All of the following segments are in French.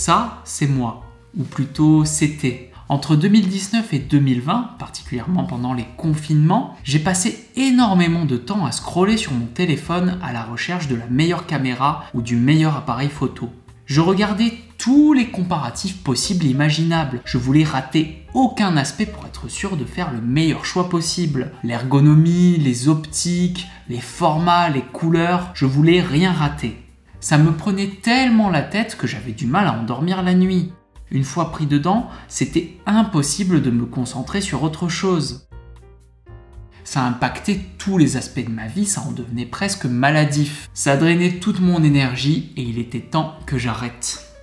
Ça, c'est moi, ou plutôt c'était. Entre 2019 et 2020, particulièrement pendant les confinements, j'ai passé énormément de temps à scroller sur mon téléphone à la recherche de la meilleure caméra ou du meilleur appareil photo. Je regardais tous les comparatifs possibles et imaginables. Je voulais rater aucun aspect pour être sûr de faire le meilleur choix possible. L'ergonomie, les optiques, les formats, les couleurs, je voulais rien rater. Ça me prenait tellement la tête que j'avais du mal à endormir la nuit. Une fois pris dedans, c'était impossible de me concentrer sur autre chose. Ça impactait tous les aspects de ma vie, ça en devenait presque maladif. Ça drainait toute mon énergie et il était temps que j'arrête.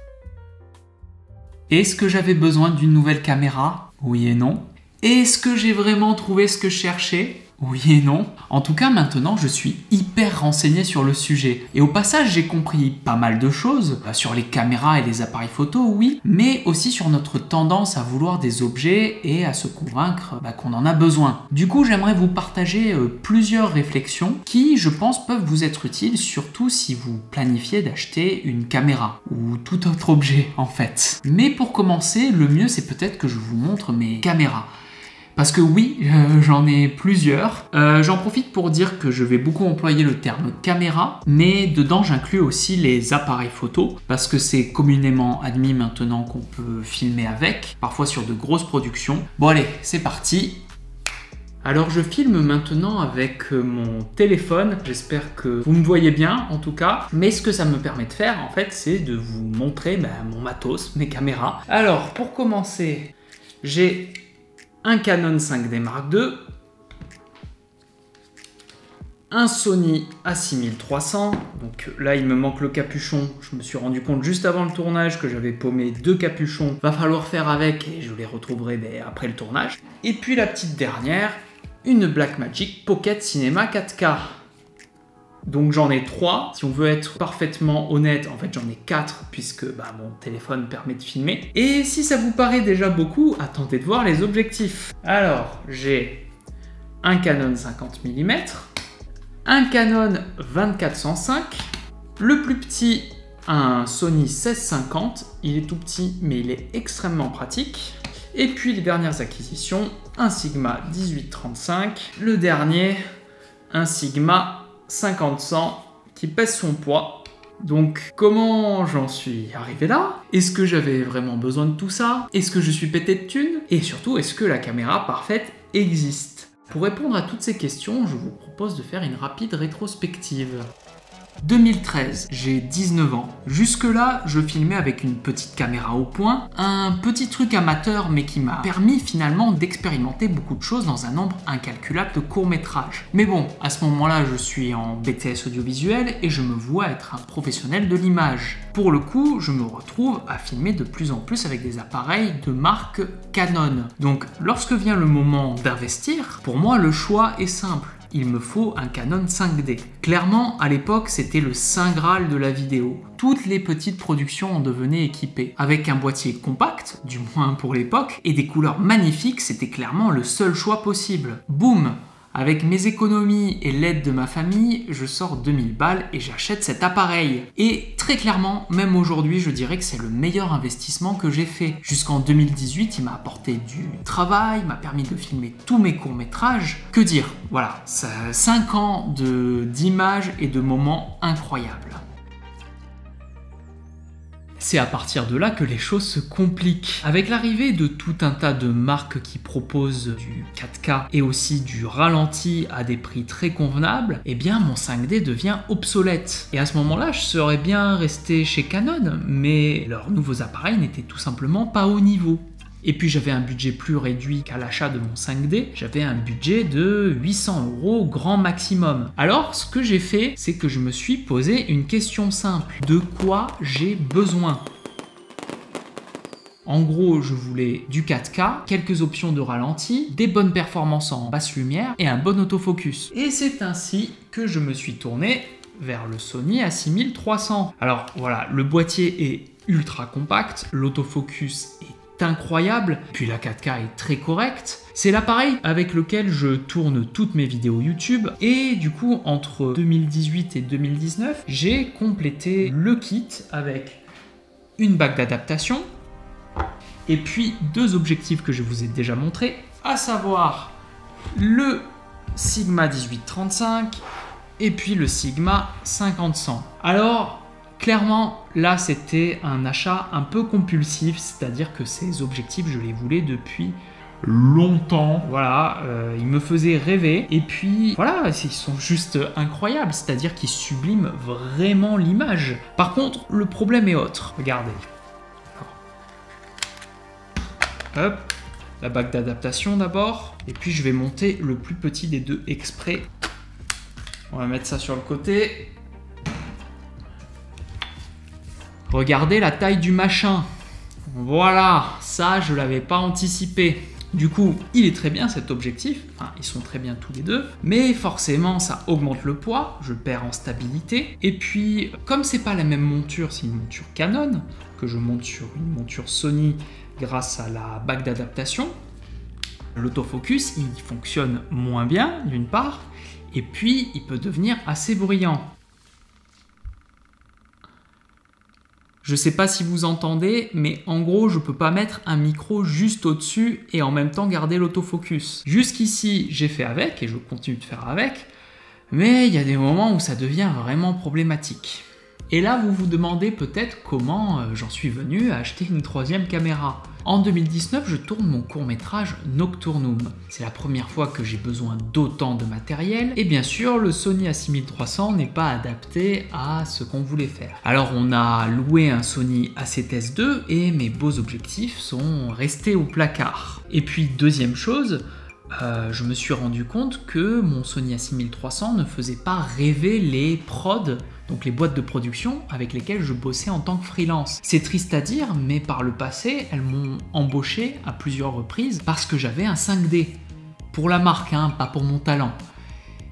Est-ce que j'avais besoin d'une nouvelle caméra? Oui et non. Est-ce que j'ai vraiment trouvé ce que je cherchais? Oui et non. En tout cas, maintenant, je suis hyper renseigné sur le sujet. Et au passage, j'ai compris pas mal de choses. Sur les caméras et les appareils photo, oui. Mais aussi sur notre tendance à vouloir des objets et à se convaincre qu'on en a besoin. Du coup, j'aimerais vous partager plusieurs réflexions qui, je pense, peuvent vous être utiles, surtout si vous planifiez d'acheter une caméra ou tout autre objet, en fait. Mais pour commencer, le mieux, c'est peut-être que je vous montre mes caméras. Parce que oui, j'en ai plusieurs. J'en profite pour dire que je vais beaucoup employer le terme caméra, mais dedans j'inclus aussi les appareils photo, parce que c'est communément admis maintenant qu'on peut filmer avec, parfois sur de grosses productions. Bon allez, c'est parti. Alors je filme maintenant avec mon téléphone, j'espère que vous me voyez bien en tout cas, mais ce que ça me permet de faire en fait, c'est de vous montrer mon matos, mes caméras. Alors pour commencer, j'ai un Canon 5D Mark II, un Sony A6300, donc là il me manque le capuchon, je me suis rendu compte juste avant le tournage que j'avais paumé 2 capuchons, va falloir faire avec et je les retrouverai après le tournage. Et puis la petite dernière, une Blackmagic Pocket Cinema 4K. Donc j'en ai 3, si on veut être parfaitement honnête, en fait j'en ai 4 puisque mon téléphone permet de filmer. Et si ça vous paraît déjà beaucoup, attendez de voir les objectifs. Alors j'ai un Canon 50 mm, un Canon 24-105, le plus petit un Sony 16-50, il est tout petit mais il est extrêmement pratique. Et puis les dernières acquisitions, un Sigma 18-35, le dernier, un Sigma 50-100 qui pèse son poids. Donc comment j'en suis arrivé là? Est-ce que j'avais vraiment besoin de tout ça? Est-ce que je suis pété de thunes? Et surtout, est-ce que la caméra parfaite existe? Pour répondre à toutes ces questions, je vous propose de faire une rapide rétrospective. 2013, j'ai 19 ans. Jusque-là, je filmais avec une petite caméra au point, un petit truc amateur mais qui m'a permis finalement d'expérimenter beaucoup de choses dans un nombre incalculable de courts-métrages. Mais bon, à ce moment-là, je suis en BTS audiovisuel et je me vois être un professionnel de l'image. Pour le coup, je me retrouve à filmer de plus en plus avec des appareils de marque Canon. Donc, lorsque vient le moment d'investir, pour moi, le choix est simple. Il me faut un Canon 5D. Clairement, à l'époque, c'était le saint graal de la vidéo. Toutes les petites productions en devenaient équipées. Avec un boîtier compact, du moins pour l'époque, et des couleurs magnifiques, c'était clairement le seul choix possible. Boum! Avec mes économies et l'aide de ma famille, je sors 2000 balles et j'achète cet appareil. Et très clairement, même aujourd'hui, je dirais que c'est le meilleur investissement que j'ai fait. Jusqu'en 2018, il m'a apporté du travail, m'a permis de filmer tous mes courts-métrages. Que dire? Voilà, 5 ans d'images et de moments incroyables. C'est à partir de là que les choses se compliquent. Avec l'arrivée de tout un tas de marques qui proposent du 4K et aussi du ralenti à des prix très convenables, eh bien mon 5D devient obsolète. Et à ce moment-là, je serais bien resté chez Canon, mais leurs nouveaux appareils n'étaient tout simplement pas au niveau. Et puis j'avais un budget plus réduit qu'à l'achat de mon 5D, j'avais un budget de 800 € grand maximum. Alors ce que j'ai fait, c'est que je me suis posé une question simple. De quoi j'ai besoin? En gros, je voulais du 4K, quelques options de ralenti, des bonnes performances en basse lumière et un bon autofocus. Et c'est ainsi que je me suis tourné vers le Sony A6300. Alors voilà, le boîtier est ultra compact, l'autofocus est incroyable, puis la 4K est très correcte. C'est l'appareil avec lequel je tourne toutes mes vidéos YouTube et du coup entre 2018 et 2019, j'ai complété le kit avec une bague d'adaptation et puis 2 objectifs que je vous ai déjà montrés, à savoir le Sigma 18-35 et puis le Sigma 50-100. Alors, clairement, là, c'était un achat un peu compulsif, c'est-à-dire que ces objectifs, je les voulais depuis longtemps. Voilà, ils me faisaient rêver. Et puis, voilà, ils sont juste incroyables, c'est-à-dire qu'ils subliment vraiment l'image. Par contre, le problème est autre. Regardez. Hop, la bague d'adaptation d'abord. Et puis, je vais monter le plus petit des 2 exprès. On va mettre ça sur le côté. Regardez la taille du machin. Voilà, ça je l'avais pas anticipé. Du coup, il est très bien cet objectif, enfin ils sont très bien tous les deux, mais forcément ça augmente le poids, je perds en stabilité, et puis comme c'est pas la même monture, c'est une monture Canon, que je monte sur une monture Sony grâce à la bague d'adaptation, l'autofocus il fonctionne moins bien d'une part, et puis il peut devenir assez bruyant. Je sais pas si vous entendez, mais en gros, je peux pas mettre un micro juste au-dessus et en même temps garder l'autofocus. Jusqu'ici, j'ai fait avec et je continue de faire avec, mais il y a des moments où ça devient vraiment problématique. Et là, vous vous demandez peut-être comment j'en suis venu à acheter une 3e caméra. En 2019, je tourne mon court-métrage Nocturnum. C'est la première fois que j'ai besoin d'autant de matériel et bien sûr, le Sony A6300 n'est pas adapté à ce qu'on voulait faire. Alors, on a loué un Sony A7S II et mes beaux objectifs sont restés au placard. Et puis, deuxième chose, je me suis rendu compte que mon Sony A6300 ne faisait pas rêver les prods, donc les boîtes de production avec lesquelles je bossais en tant que freelance. C'est triste à dire, mais par le passé, elles m'ont embauché à plusieurs reprises parce que j'avais un 5D. Pour la marque, hein, pas pour mon talent.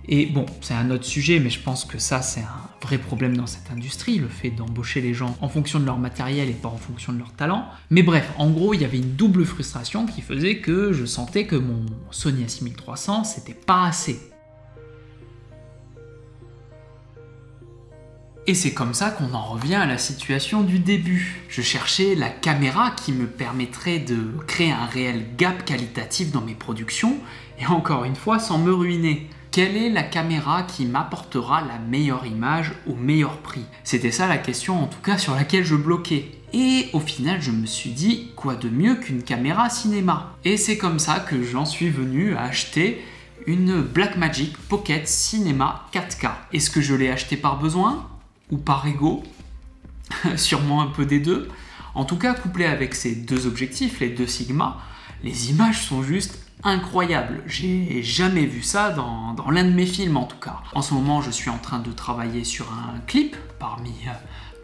Et bon, c'est un autre sujet, mais je pense que ça, c'est un vrai problème dans cette industrie, le fait d'embaucher les gens en fonction de leur matériel et pas en fonction de leur talent. Mais bref, en gros, il y avait une double frustration qui faisait que je sentais que mon Sony A6300, c'était pas assez. Et c'est comme ça qu'on en revient à la situation du début. Je cherchais la caméra qui me permettrait de créer un réel gap qualitatif dans mes productions, et encore une fois, sans me ruiner. Quelle est la caméra qui m'apportera la meilleure image au meilleur prix? C'était ça la question en tout cas sur laquelle je bloquais. Et au final, je me suis dit, quoi de mieux qu'une caméra cinéma? Et c'est comme ça que j'en suis venu à acheter une Blackmagic Pocket Cinema 4K. Est-ce que je l'ai acheté par besoin ou par ego? Sûrement un peu des deux. En tout cas, couplé avec ces 2 objectifs, les 2 Sigma, les images sont juste incroyables. J'ai jamais vu ça dans l'un de mes films en tout cas. En ce moment, je suis en train de travailler sur un clip parmi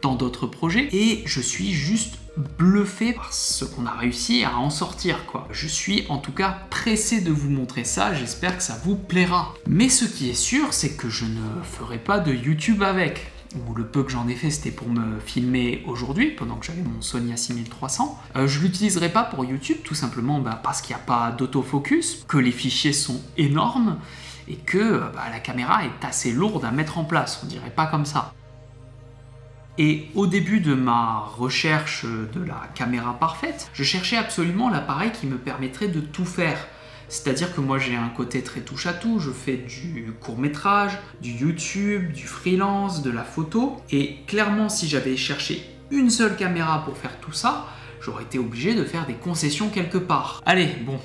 tant d'autres projets et je suis juste bluffé par ce qu'on a réussi à en sortir quoi. Je suis en tout cas pressé de vous montrer ça, j'espère que ça vous plaira. Mais ce qui est sûr, c'est que je ne ferai pas de YouTube avec. Ou le peu que j'en ai fait, c'était pour me filmer aujourd'hui, pendant que j'avais mon Sony A6300. Je ne l'utiliserai pas pour YouTube, tout simplement parce qu'il n'y a pas d'autofocus, que les fichiers sont énormes, et que la caméra est assez lourde à mettre en place, on dirait pas comme ça. Et au début de ma recherche de la caméra parfaite, je cherchais absolument l'appareil qui me permettrait de tout faire. C'est-à-dire que moi j'ai un côté très touche à tout, je fais du court-métrage, du YouTube, du freelance, de la photo, et clairement si j'avais cherché une seule caméra pour faire tout ça, j'aurais été obligé de faire des concessions quelque part. Allez, bon,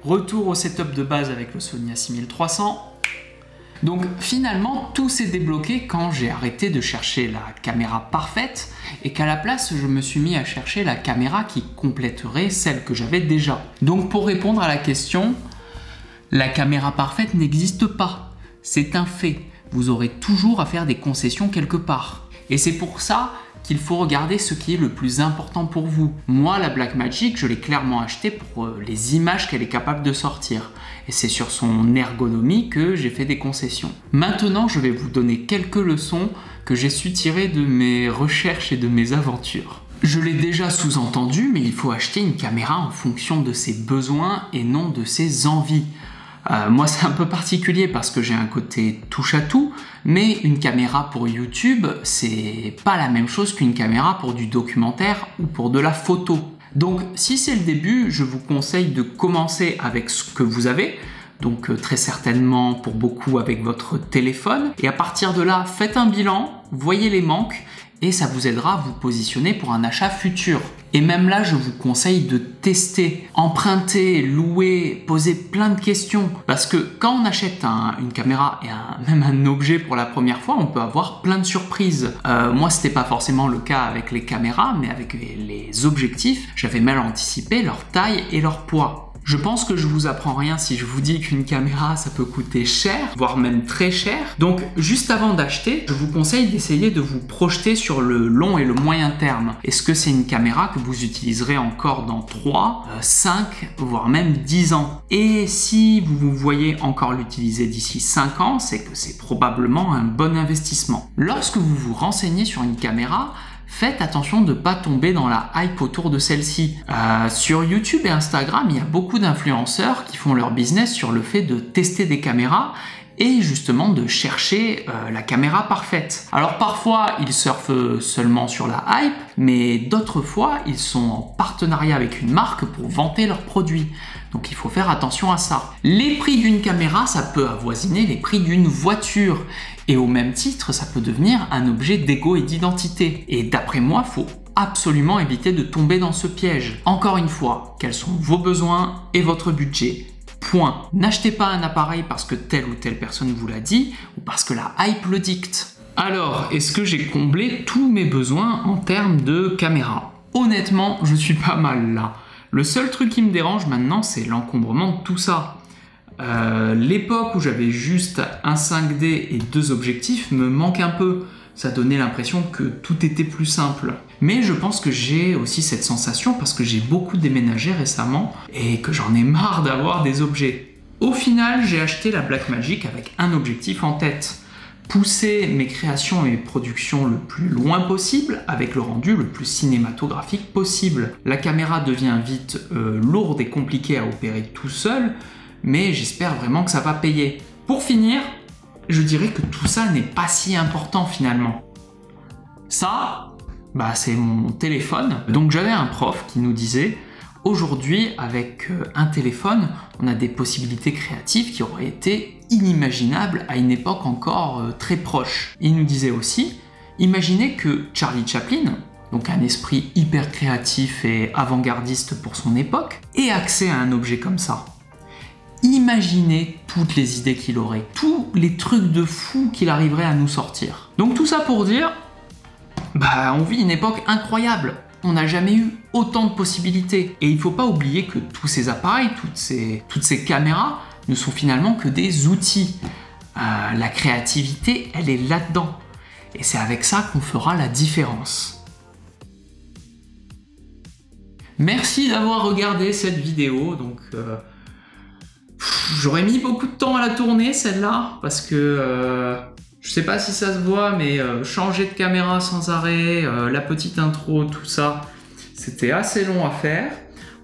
retour au setup de base avec le Sony A6300. Donc finalement, tout s'est débloqué quand j'ai arrêté de chercher la caméra parfaite et qu'à la place, je me suis mis à chercher la caméra qui compléterait celle que j'avais déjà. Donc pour répondre à la question, la caméra parfaite n'existe pas. C'est un fait. Vous aurez toujours à faire des concessions quelque part. Et c'est pour ça qu'il faut regarder ce qui est le plus important pour vous. Moi, la Blackmagic, je l'ai clairement achetée pour les images qu'elle est capable de sortir. Et c'est sur son ergonomie que j'ai fait des concessions. Maintenant, je vais vous donner quelques leçons que j'ai su tirer de mes recherches et de mes aventures. Je l'ai déjà sous-entendu, mais il faut acheter une caméra en fonction de ses besoins et non de ses envies. Moi c'est un peu particulier parce que j'ai un côté touche à tout, mais une caméra pour YouTube, c'est pas la même chose qu'une caméra pour du documentaire ou pour de la photo. Donc si c'est le début, je vous conseille de commencer avec ce que vous avez, donc très certainement pour beaucoup avec votre téléphone, et à partir de là, faites un bilan, voyez les manques, et ça vous aidera à vous positionner pour un achat futur. Et même là, je vous conseille de tester, emprunter, louer, poser plein de questions. Parce que quand on achète une caméra et même un objet pour la première fois, on peut avoir plein de surprises. Moi, c'était pas forcément le cas avec les caméras, mais avec les objectifs, j'avais mal anticipé leur taille et leur poids. Je pense que je vous apprends rien si je vous dis qu'une caméra ça peut coûter cher, voire même très cher. Donc juste avant d'acheter, je vous conseille d'essayer de vous projeter sur le long et le moyen terme. Est-ce que c'est une caméra que vous utiliserez encore dans 3, 5, voire même 10 ans? Et si vous vous voyez encore l'utiliser d'ici 5 ans, c'est que c'est probablement un bon investissement. Lorsque vous vous renseignez sur une caméra, faites attention de ne pas tomber dans la hype autour de celle-ci. Sur YouTube et Instagram, il y a beaucoup d'influenceurs qui font leur business sur le fait de tester des caméras et justement de chercher la caméra parfaite. Alors parfois, ils surfent seulement sur la hype, mais d'autres fois, ils sont en partenariat avec une marque pour vanter leurs produits. Donc il faut faire attention à ça. Les prix d'une caméra, ça peut avoisiner les prix d'une voiture. Et au même titre, ça peut devenir un objet d'ego et d'identité. Et d'après moi, il faut absolument éviter de tomber dans ce piège. Encore une fois, quels sont vos besoins et votre budget? Point. N'achetez pas un appareil parce que telle ou telle personne vous l'a dit ou parce que la hype le dicte. Alors, est-ce que j'ai comblé tous mes besoins en termes de caméra? Honnêtement, je suis pas mal là. Le seul truc qui me dérange maintenant, c'est l'encombrement de tout ça. L'époque où j'avais juste un 5D et 2 objectifs me manque un peu. Ça donnait l'impression que tout était plus simple. Mais je pense que j'ai aussi cette sensation parce que j'ai beaucoup déménagé récemment et que j'en ai marre d'avoir des objets. Au final, j'ai acheté la Blackmagic avec un objectif en tête. Pousser mes créations et mes productions le plus loin possible avec le rendu le plus cinématographique possible. La caméra devient vite lourde et compliquée à opérer tout seul, mais j'espère vraiment que ça va payer. Pour finir, je dirais que tout ça n'est pas si important finalement. Ça, c'est mon téléphone. Donc j'avais un prof qui nous disait « Aujourd'hui, avec un téléphone, on a des possibilités créatives qui auraient été inimaginables à une époque encore très proche. » Il nous disait aussi « Imaginez que Charlie Chaplin, donc un esprit hyper créatif et avant-gardiste pour son époque, ait accès à un objet comme ça. » Imaginez toutes les idées qu'il aurait, tous les trucs de fou qu'il arriverait à nous sortir. Donc tout ça pour dire, on vit une époque incroyable. On n'a jamais eu autant de possibilités. Et il ne faut pas oublier que tous ces appareils, toutes ces caméras ne sont finalement que des outils. La créativité, elle est là-dedans. Et c'est avec ça qu'on fera la différence. Merci d'avoir regardé cette vidéo. Donc, j'aurais mis beaucoup de temps à la tourner celle-là parce que je sais pas si ça se voit, mais changer de caméra sans arrêt, la petite intro, tout ça, c'était assez long à faire.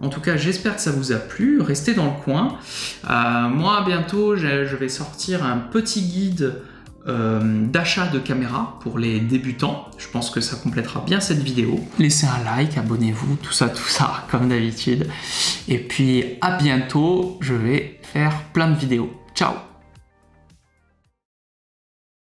En tout cas, j'espère que ça vous a plu. Restez dans le coin. Moi, bientôt, je vais sortir un petit guide d'achat de caméra pour les débutants. Je pense que ça complétera bien cette vidéo. Laissez un like, abonnez-vous, tout ça, comme d'habitude. Et puis, à bientôt. Je vais faire plein de vidéos. Ciao!